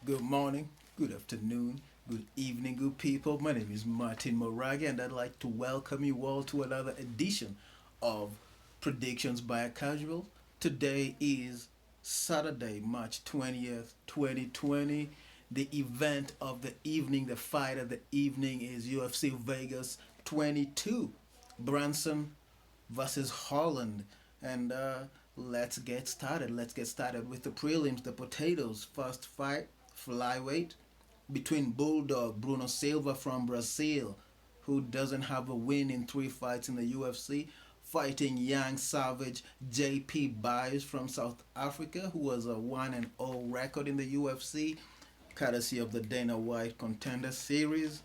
Good morning, good afternoon, good evening, good people. My name is Martin Moraga, and I'd like to welcome you all to another edition of Predictions by a Casual. Today is Saturday, March 20th, 2020. The event of the evening, the fight of the evening is UFC Vegas 22. Brunson versus Holland. And let's get started. Let's get started with the prelims, the potatoes. First fight, flyweight, between Bulldog Bruno Silva from Brazil, who doesn't have a win in 3 fights in the UFC, fighting young savage JP Buys from South Africa, who has a 1-0 record in the UFC, courtesy of the Dana White Contender Series.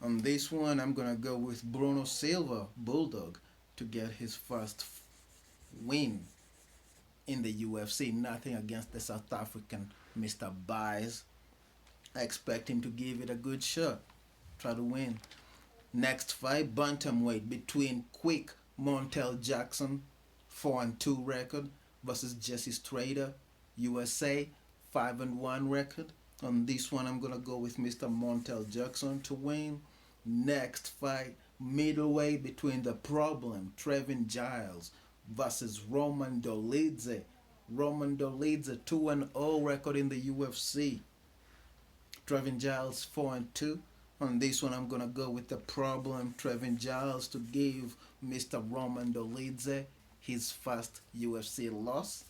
On this one, I'm gonna go with Bruno Silva, Bulldog, to get his first win in the UFC. Nothing against the South African Mr. Buys. I expect him to give it a good shot. Try to win. Next fight, bantamweight between Quick Montel Jackson, 4-2 record, versus Jesse Strader, USA, 5-1 record. On this one, I'm gonna go with Mr. Montel Jackson to win. Next fight, middleweight between the Problem, Trevin Giles, versus Roman Dolidze. Roman Dolidze, 2-0 record in the UFC. Trevin Giles 4-2. On this one, I'm gonna go with the Problem, Trevin Giles, to give Mr. Roman Dolidze his first UFC loss.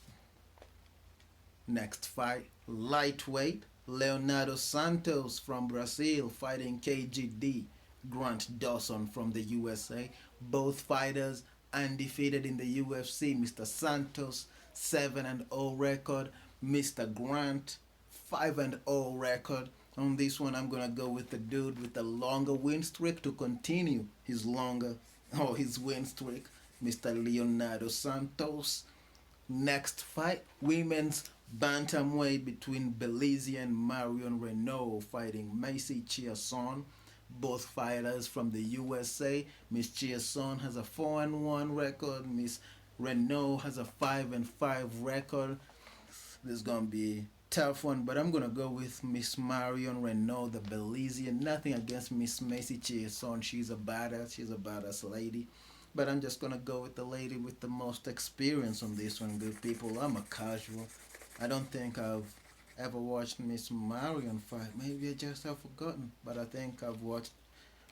Next fight, lightweight, Leonardo Santos from Brazil fighting KGD, Grant Dawson from the USA. Both fighters undefeated in the UFC. Mr. Santos 7-0 record, Mr. Grant 5-0 record. On this one, I'm gonna go with the dude with the longer win streak to continue his win streak, Mr. Leonardo Santos. Next fight, women's bantamweight between Belizean Marion Renault fighting Macy Chiasson. Both fighters from the USA. Miss Chiasson has a 4-1 record. Miss Renault has a 5-5 record. This is gonna be tough one, but I'm gonna go with Miss Marion Renault, the Belizean. Nothing against Miss Macy Chiasson. She's a badass. She's a badass lady. But I'm just gonna go with the lady with the most experience on this one, good people. I'm a casual. I don't think I've ever watched Miss Marion fight. Maybe I just have forgotten. But I think I've watched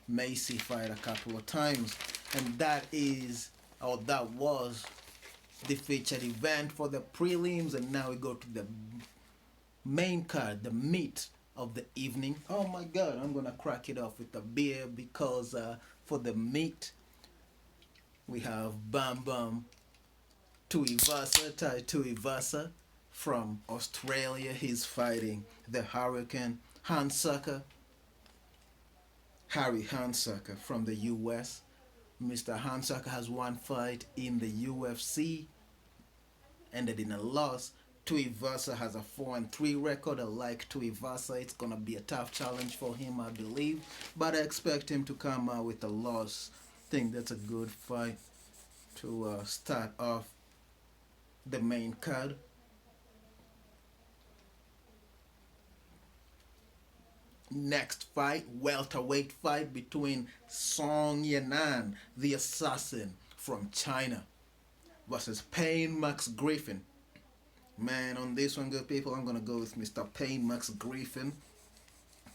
Macy fight a couple of times. And that was the featured event for the prelims. And now we go to the main card, the meat of the evening. Oh my god, I'm gonna crack it off with a beer because for the meat we have Bam Bam Tuivasa, Tai Tuivasa from Australia. He's fighting the Hurricane Handsucker, Harry Handsucker from the US. Mr. Handsucker has one fight in the UFC, ended in a loss. Tuivasa has a 4-3 record. I like Tuivasa. It's gonna be a tough challenge for him, I believe, but I expect him to come out with a loss. I think that's a good fight to start off the main card. Next fight, welterweight fight between Song Yanan, the assassin from China, versus Payne Max Griffin. Man, on this one, good people, I'm gonna go with Mr. Payne Max Griffin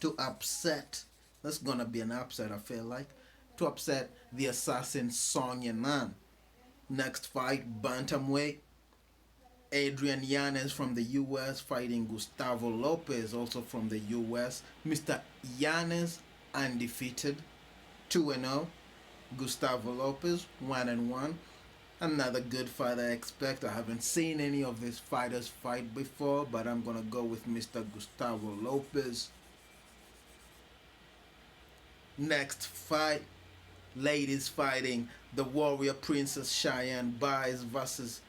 to upset. That's gonna be an upset, I feel like. To upset the assassin Song Yanan. Next fight, bantamweight, Adrian Yanez from the US fighting Gustavo Lopez, also from the US. Mr. Yanez undefeated, 2-0. Gustavo Lopez 1-1. Another good fight I expect. I haven't seen any of these fighters fight before, but I'm gonna go with Mr. Gustavo Lopez. Next fight, ladies fighting the Warrior Princess Cheyenne Buys versus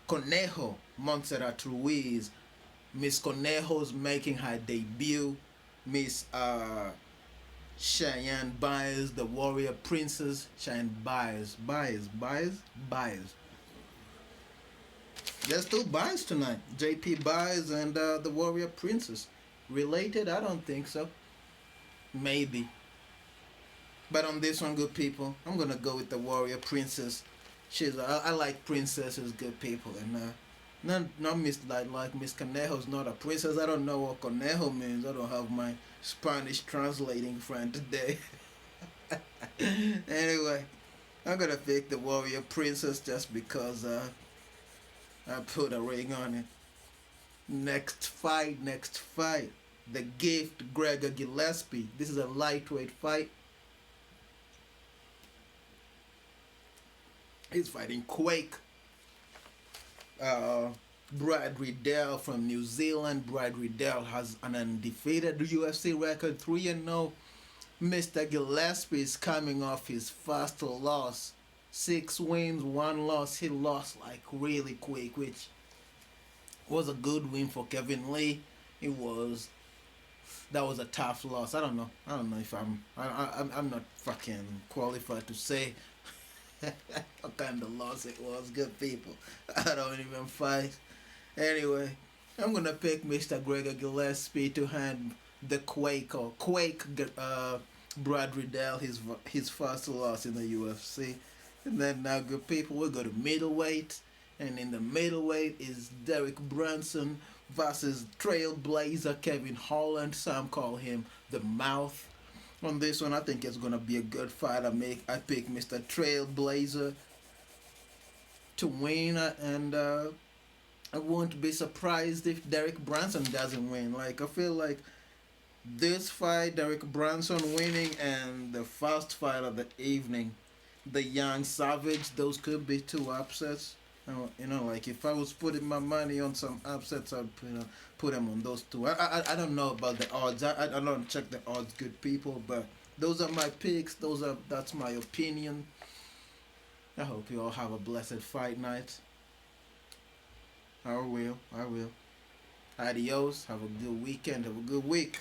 Conejo Montserrat Ruiz. Miss Conejo's making her debut. Miss Cheyenne Buys, the Warrior Princess. Cheyenne Buys. There's two Buys tonight. JP Buys and the Warrior Princess. related? I don't think so. Maybe. But on this one, good people, I'm gonna go with the warrior princess. I like princesses, good people, and not Miss like Miss Conejo's not a princess. I don't know what Conejo means. I don't have my Spanish translating friend today. Anyway, I'm gonna pick the warrior princess just because I put a ring on it. Next fight. The gift Gregor Gillespie. This is a lightweight fight. He's fighting Quake. Uh, Brad Riddell from New Zealand. Brad Riddell has an undefeated UFC record, 3-0. Mr. Gillespie is coming off his first loss. 6 wins, 1 loss. He lost like really quick, which was a good win for Kevin Lee. It was that was a tough loss. I don't know if I'm not fucking qualified to say what kind of loss it was. Good people. I don't even fight. Anyway, I'm gonna pick Mr. Gregor Gillespie to hand the Quake Brad Riddell his first loss in the UFC. And then now, good people, we'll go to middleweight. And in the middleweight is Derek Brunson versus Trailblazer Kevin Holland. Some call him the Mouth. On this one, I think it's gonna be a good fight. I pick Mr. Trailblazer to win, and I won't be surprised if Derek Brunson doesn't win. Like, I feel like this fight, Derek Brunson winning, and the first fight of the evening, the Young Savage, those could be two upsets. Like if I was putting my money on some upsets, I'd put them on those two. I don't know about the odds. I don't check the odds, good people. But those are my picks. That's my opinion. I hope you all have a blessed fight night. I will. Adios. Have a good weekend. Have a good week.